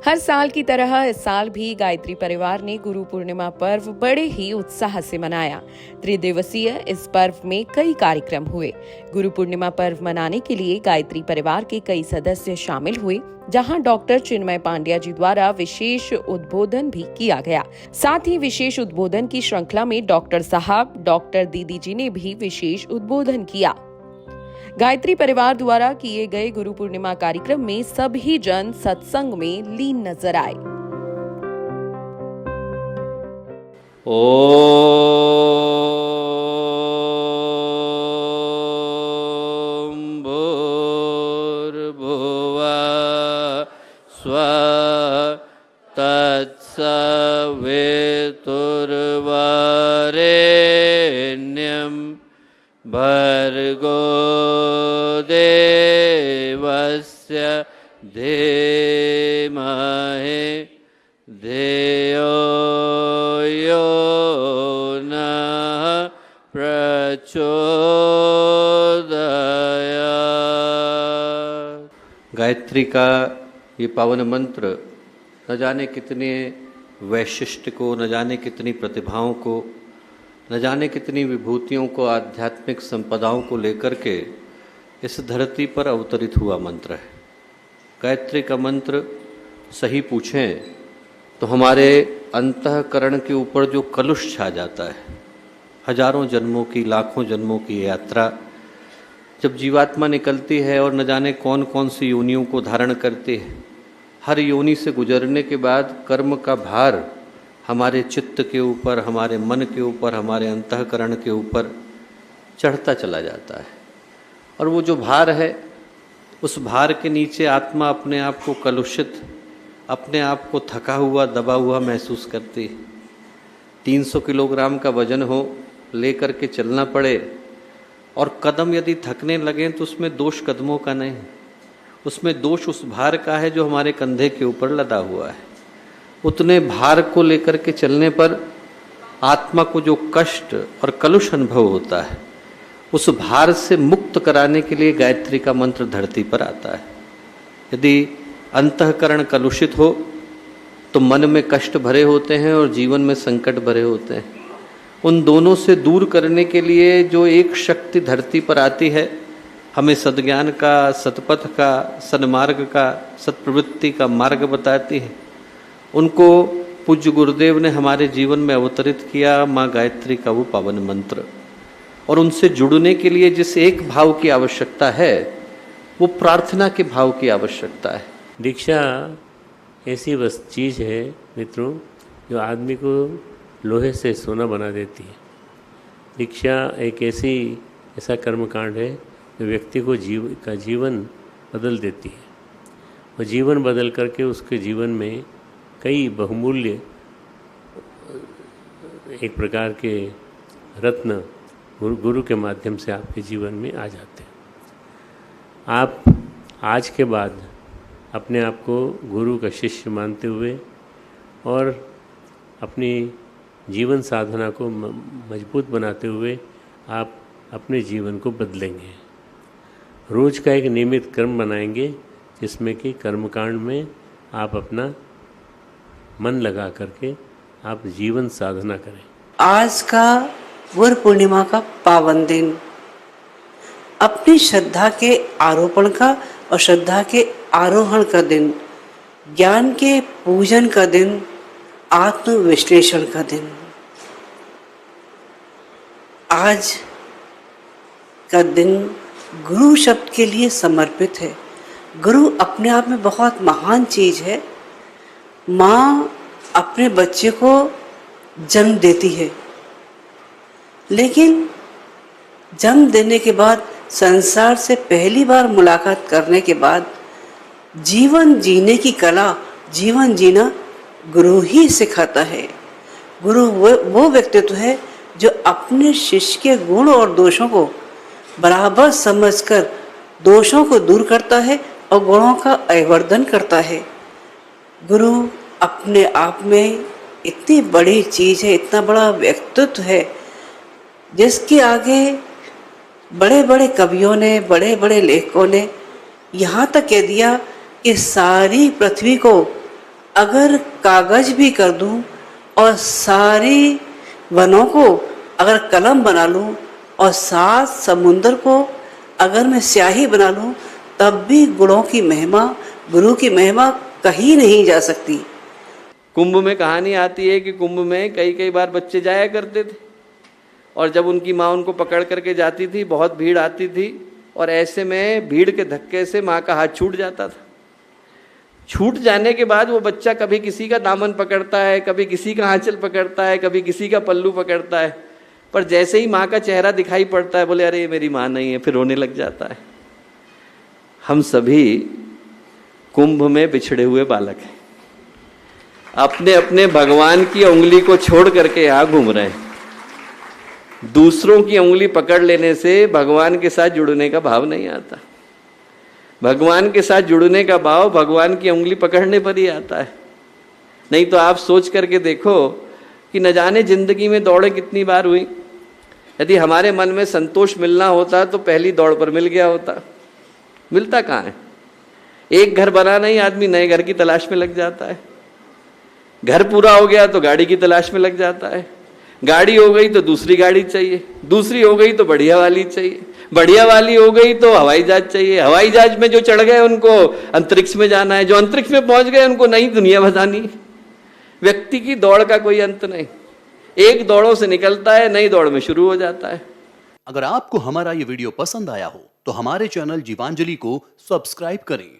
हर साल की तरह इस साल भी गायत्री परिवार ने गुरु पूर्णिमा पर्व बड़े ही उत्साह से मनाया। त्रिदिवसीय इस पर्व में कई कार्यक्रम हुए। गुरु पूर्णिमा पर्व मनाने के लिए गायत्री परिवार के कई सदस्य शामिल हुए, जहां डॉक्टर चिन्मय पांड्या जी द्वारा विशेष उद्बोधन भी किया गया। साथ ही विशेष उद्बोधन की श्रृंखला में डॉक्टर साहब, डॉक्टर दीदी जी ने भी विशेष उद्बोधन किया। गायत्री परिवार द्वारा किए गए गुरु पूर्णिमा कार्यक्रम में सभी जन सत्संग में लीन नजर आए। ओम भूर्भुवः स्वः तत्सवितुर्वरेण्यं भर्गो देवस्य धीमहि धियो यो नः प्रचोदयात्। गायत्री का ये पावन मंत्र न जाने कितने वैशिष्ट को, न जाने कितनी प्रतिभाओं को, न जाने कितनी विभूतियों को, आध्यात्मिक संपदाओं को लेकर के इस धरती पर अवतरित हुआ मंत्र है। गायत्री का मंत्र सही पूछें तो हमारे अंतःकरण के ऊपर जो कलुष छा जाता है, हजारों जन्मों की, लाखों जन्मों की यात्रा जब जीवात्मा निकलती है और न जाने कौन कौन सी योनियों को धारण करती है, हर योनि से गुजरने के बाद कर्म का भार हमारे चित्त के ऊपर, हमारे मन के ऊपर, हमारे अंतःकरण के ऊपर चढ़ता चला जाता है। और वो जो भार है, उस भार के नीचे आत्मा अपने आप को कलुषित, अपने आप को थका हुआ, दबा हुआ महसूस करती है। 300 किलोग्राम का वजन हो, लेकर के चलना पड़े और कदम यदि थकने लगें तो उसमें दोष कदमों का नहीं, उसमें दोष उस भार का है जो हमारे कंधे के ऊपर लदा हुआ है। उतने भार को लेकर के चलने पर आत्मा को जो कष्ट और कलुष अनुभव होता है, उस भार से मुक्त कराने के लिए गायत्री का मंत्र धरती पर आता है। यदि अंतःकरण कलुषित हो तो मन में कष्ट भरे होते हैं और जीवन में संकट भरे होते हैं। उन दोनों से दूर करने के लिए जो एक शक्ति धरती पर आती है, हमें सद्ज्ञान का, सतपथ का, सन्मार्ग का, सत्प्रवृत्ति का मार्ग बताती है, उनको पूज्य गुरुदेव ने हमारे जीवन में अवतरित किया, माँ गायत्री का वो पावन मंत्र। और उनसे जुड़ने के लिए जिस एक भाव की आवश्यकता है, वो प्रार्थना के भाव की आवश्यकता है। दीक्षा ऐसी बस चीज़ है मित्रों, जो आदमी को लोहे से सोना बना देती है। दीक्षा एक ऐसा कर्मकांड है जो व्यक्ति को जीवन बदल देती है। और जीवन बदल करके उसके जीवन में कई बहुमूल्य एक प्रकार के रत्न गुरु के माध्यम से आपके जीवन में आ जाते हैं। आप आज के बाद अपने आप को गुरु का शिष्य मानते हुए और अपनी जीवन साधना को मजबूत बनाते हुए आप अपने जीवन को बदलेंगे। रोज़ का एक नियमित कर्म बनाएंगे, जिसमें कि कर्मकांड में आप अपना मन लगा करके आप जीवन साधना करें। आज का गुरु पूर्णिमा का पावन दिन अपनी श्रद्धा के आरोपण का और श्रद्धा के आरोहण का दिन, ज्ञान के पूजन का दिन, आत्म विश्लेषण का दिन। आज का दिन गुरु शब्द के लिए समर्पित है। गुरु अपने आप में बहुत महान चीज है। माँ अपने बच्चे को जन्म देती है, लेकिन जन्म देने के बाद संसार से पहली बार मुलाकात करने के बाद जीवन जीने की कला, जीवन जीना गुरु ही सिखाता है। गुरु वो व्यक्तित्व है जो अपने शिष्य के गुण और दोषों को बराबर समझकर दोषों को दूर करता है और गुणों का अवर्धन करता है। गुरु अपने आप में इतनी बड़ी चीज है, इतना बड़ा व्यक्तित्व है, जिसके आगे बड़े बड़े कवियों ने, बड़े बड़े लेखकों ने यहाँ तक कह दिया कि सारी पृथ्वी को अगर कागज भी कर दूं और सारी वनों को अगर कलम बना लूं और 7 समुंदर को अगर मैं स्याही बना लूं, तब भी गुणों की महिमा, गुरु की महिमा कहीं नहीं जा सकती। कुंभ में कहानी आती है कि कुंभ में कई कई बार बच्चे जाया करते थे, और जब उनकी माँ उनको पकड़ करके जाती थी, बहुत भीड़ आती थी, और ऐसे में भीड़ के धक्के से माँ का हाथ छूट जाता था। छूट जाने के बाद वो बच्चा कभी किसी का दामन पकड़ता है, कभी किसी का आंचल पकड़ता है, कभी किसी का पल्लू पकड़ता है, पर जैसे ही माँ का चेहरा दिखाई पड़ता है, बोले अरे ये मेरी माँ नहीं है, फिर रोने लग जाता है। हम सभी कुंभ में बिछड़े हुए बालक हैं, अपने अपने भगवान की उंगली को छोड़ करके यहाँ घूम रहे हैं। दूसरों की उंगली पकड़ लेने से भगवान के साथ जुड़ने का भाव नहीं आता। भगवान के साथ जुड़ने का भाव भगवान की उंगली पकड़ने पर ही आता है। नहीं तो आप सोच करके देखो कि न जाने जिंदगी में दौड़ें कितनी बार हुई। यदि हमारे मन में संतोष मिलना होता तो पहली दौड़ पर मिल गया होता। मिलता कहाँ है? एक घर बनाना ही आदमी नए घर की तलाश में लग जाता है। घर पूरा हो गया तो गाड़ी की तलाश में लग जाता है। गाड़ी हो गई तो दूसरी गाड़ी चाहिए, दूसरी हो गई तो बढ़िया वाली चाहिए, बढ़िया वाली हो गई तो हवाई जहाज चाहिए, हवाई जहाज में जो चढ़ गए उनको अंतरिक्ष में जाना है, जो अंतरिक्ष में पहुंच गए उनको नई दुनिया बतानी। व्यक्ति की दौड़ का कोई अंत नहीं, एक दौड़ों से निकलता है, नई दौड़ में शुरू हो जाता है। अगर आपको हमारा ये वीडियो पसंद आया हो तो हमारे चैनल जीवांजलि को सब्सक्राइब करें